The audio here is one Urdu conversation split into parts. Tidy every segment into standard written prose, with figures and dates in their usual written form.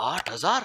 8,000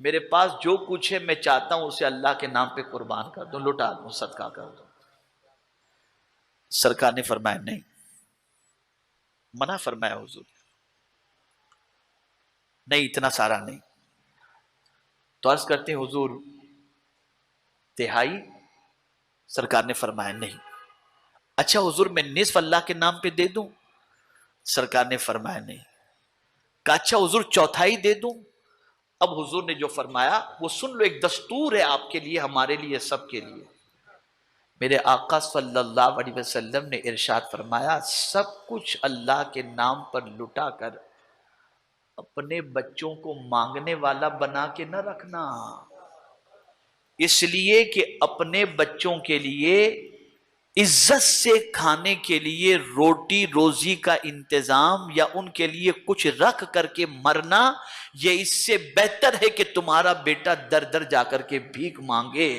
میرے پاس جو کچھ ہے میں چاہتا ہوں اسے اللہ کے نام پہ قربان کر دوں، لٹا دوں، صدقہ کر دوں۔ سرکار نے فرمایا نہیں، منع فرمایا حضور، نہیں اتنا سارا نہیں۔ تو عرض کرتے ہیں حضور تہائی؟ سرکار نے فرمایا نہیں۔ اچھا حضور میں نصف اللہ کے نام پہ دے دوں؟ سرکار نے فرمایا نہیں۔ کہا اچھا حضور چوتھائی دے دوں؟ اب حضور نے جو فرمایا وہ سن لو، ایک دستور ہے آپ کے لیے، ہمارے لیے، سب کے لیے۔ میرے آقا صلی اللہ علیہ وسلم نے ارشاد فرمایا سب کچھ اللہ کے نام پر لٹا کر اپنے بچوں کو مانگنے والا بنا کے نہ رکھنا، اس لیے کہ اپنے بچوں کے لیے عزت سے کھانے کے لیے روٹی روزی کا انتظام یا ان کے لیے کچھ رکھ کر کے مرنا، یہ اس سے بہتر ہے کہ تمہارا بیٹا در در جا کر کے بھیک مانگے۔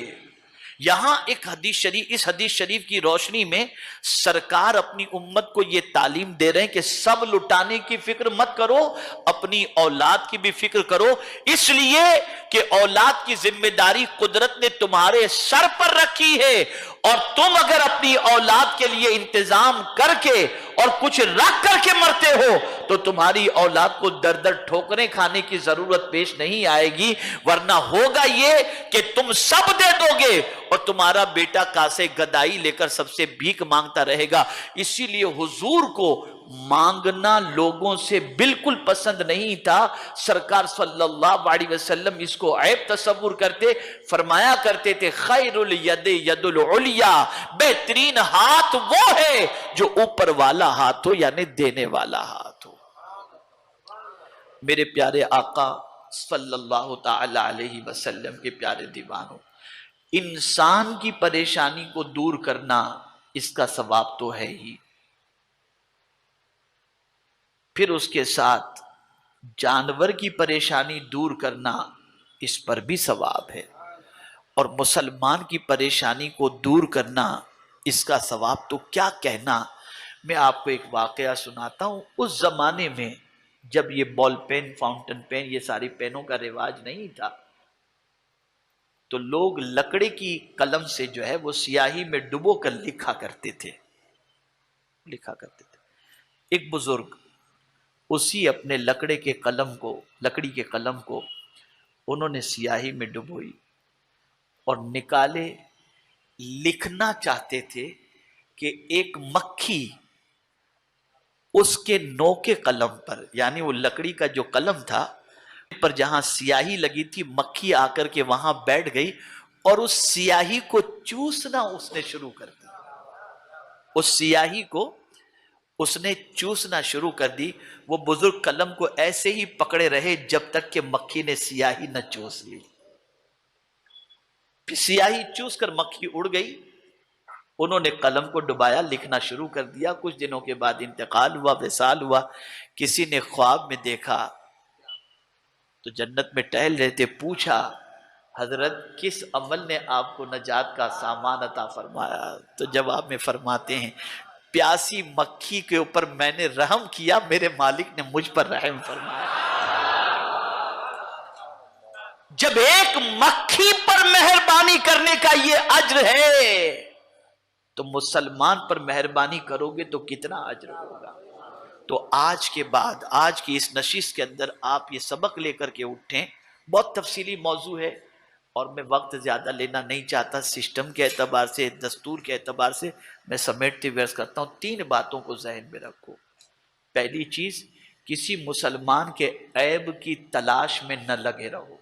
یہاں ایک حدیث شریف، اس حدیث شریف کی روشنی میں سرکار اپنی امت کو یہ تعلیم دے رہے ہیں کہ سب لٹانے کی فکر مت کرو، اپنی اولاد کی بھی فکر کرو، اس لیے کہ اولاد کی ذمہ داری قدرت نے تمہارے سر پر رکھی ہے، اور تم اگر اپنی اولاد کے لیے انتظام کر کے اور کچھ رکھ کر کے مرتے ہو تو تمہاری اولاد کو در در ٹھوکریں کھانے کی ضرورت پیش نہیں آئے گی، ورنہ ہوگا یہ کہ تم سب دے دو گے اور تمہارا بیٹا کاسے گدائی لے کر سب سے بھیک مانگتا رہے گا۔ اسی لیے حضور کو مانگنا لوگوں سے بالکل پسند نہیں تھا۔ سرکار صلی اللہ علیہ وسلم اس کو عیب تصور کرتے، فرمایا کرتے تھے خیر الید ید العلیا، بہترین ہاتھ وہ ہے جو اوپر والا ہاتھ ہو، یعنی دینے والا ہاتھ ہو۔ میرے پیارے آقا صلی اللہ تعالی علیہ وسلم کے پیارے دیوانوں، انسان کی پریشانی کو دور کرنا اس کا ثواب تو ہے ہی، پھر اس کے ساتھ جانور کی پریشانی دور کرنا اس پر بھی ثواب ہے، اور مسلمان کی پریشانی کو دور کرنا اس کا ثواب تو کیا کہنا۔ میں آپ کو ایک واقعہ سناتا ہوں۔ اس زمانے میں جب یہ بال پین، فاؤنٹن پین، یہ ساری پینوں کا رواج نہیں تھا، تو لوگ لکڑی کی قلم سے جو ہے وہ سیاہی میں ڈبو کر لکھا کرتے تھے۔ ایک بزرگ اسی اپنے لکڑی کے قلم کو انہوں نے سیاہی میں ڈبوئی اور نکالے، لکھنا چاہتے تھے کہ ایک مکھی اس کے نوکے قلم پر، یعنی وہ لکڑی کا جو قلم تھا پر جہاں سیاہی لگی تھی، مکھی آ کر کے وہاں بیٹھ گئی اور اس سیاہی کو چوسنا اس نے شروع کر دی۔ اس سیاہی کو اس نے چوسنا شروع کر دی۔ وہ بزرگ قلم کو ایسے ہی پکڑے رہے جب تک کہ مکھی نے سیاہی نہ چوس لی۔ پھر سیاہی چوس کر مکھی اڑ گئی، انہوں نے قلم کو ڈبایا، لکھنا شروع کر دیا۔ کچھ دنوں کے بعد انتقال ہوا، وصال ہوا۔ کسی نے خواب میں دیکھا تو جنت میں ٹہل رہے تھے، پوچھا حضرت کس عمل نے آپ کو نجات کا سامان عطا فرمایا؟ تو جواب میں فرماتے ہیں پیاسی مکھی کے اوپر میں نے رحم کیا، میرے مالک نے مجھ پر رحم فرمایا۔ جب ایک مکھی پر مہربانی کرنے کا یہ اجر ہے تو مسلمان پر مہربانی کرو گے تو کتنا اجر ہوگا۔ تو آج کے بعد، آج کی اس نشست کے اندر آپ یہ سبق لے کر کے اٹھیں۔ بہت تفصیلی موضوع ہے اور میں وقت زیادہ لینا نہیں چاہتا، سسٹم کے اعتبار سے، دستور کے اعتبار سے میں سمیٹتے ہوئے عرض کرتا ہوں۔ 3 باتوں کو ذہن میں رکھو۔ پہلی چیز، کسی مسلمان کے عیب کی تلاش میں نہ لگے رہو،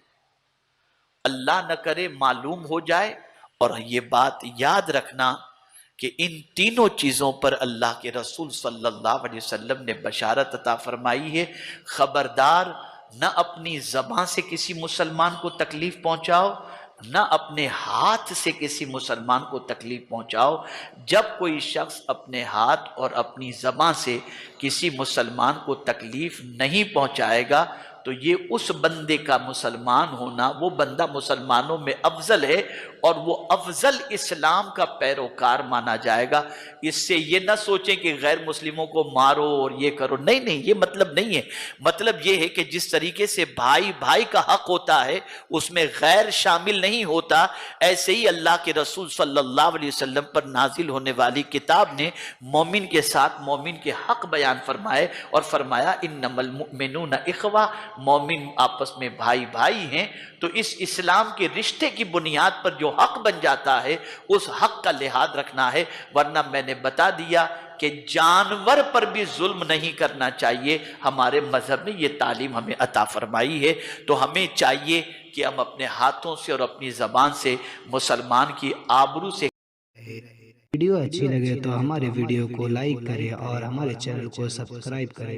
اللہ نہ کرے معلوم ہو جائے۔ اور یہ بات یاد رکھنا کہ ان تینوں چیزوں پر اللہ کے رسول صلی اللہ علیہ وسلم نے بشارت عطا فرمائی ہے۔ خبردار، نہ اپنی زبان سے کسی مسلمان کو تکلیف پہنچاؤ، نہ اپنے ہاتھ سے کسی مسلمان کو تکلیف پہنچاؤ۔ جب کوئی شخص اپنے ہاتھ اور اپنی زبان سے کسی مسلمان کو تکلیف نہیں پہنچائے گا تو یہ اس بندے کا مسلمان ہونا، وہ بندہ مسلمانوں میں افضل ہے اور وہ افضل اسلام کا پیروکار مانا جائے گا۔ اس سے یہ نہ سوچیں کہ غیر مسلموں کو مارو اور یہ کرو، نہیں نہیں، یہ مطلب نہیں ہے۔ مطلب یہ ہے کہ جس طریقے سے بھائی بھائی کا حق ہوتا ہے اس میں غیر شامل نہیں ہوتا، ایسے ہی اللہ کے رسول صلی اللہ علیہ وسلم پر نازل ہونے والی کتاب نے مومن کے ساتھ مومن کے حق بیان فرمائے اور فرمایا انما المؤمنون اخوہ، مومن آپس میں بھائی بھائی ہیں۔ تو اس اسلام کے رشتے کی بنیاد پر جو حق بن جاتا ہے اس حق کا لحاظ رکھنا ہے، ورنہ میں نے بتا دیا کہ جانور پر بھی ظلم نہیں کرنا چاہیے۔ ہمارے مذہب نے یہ تعلیم ہمیں عطا فرمائی ہے، تو ہمیں چاہیے کہ ہم اپنے ہاتھوں سے اور اپنی زبان سے مسلمان کی آبرو سے۔ ویڈیو اچھی لگے تو ہمارے ویڈیو کو لائک کریں اور ہمارے چینل کو سبسکرائب کریں۔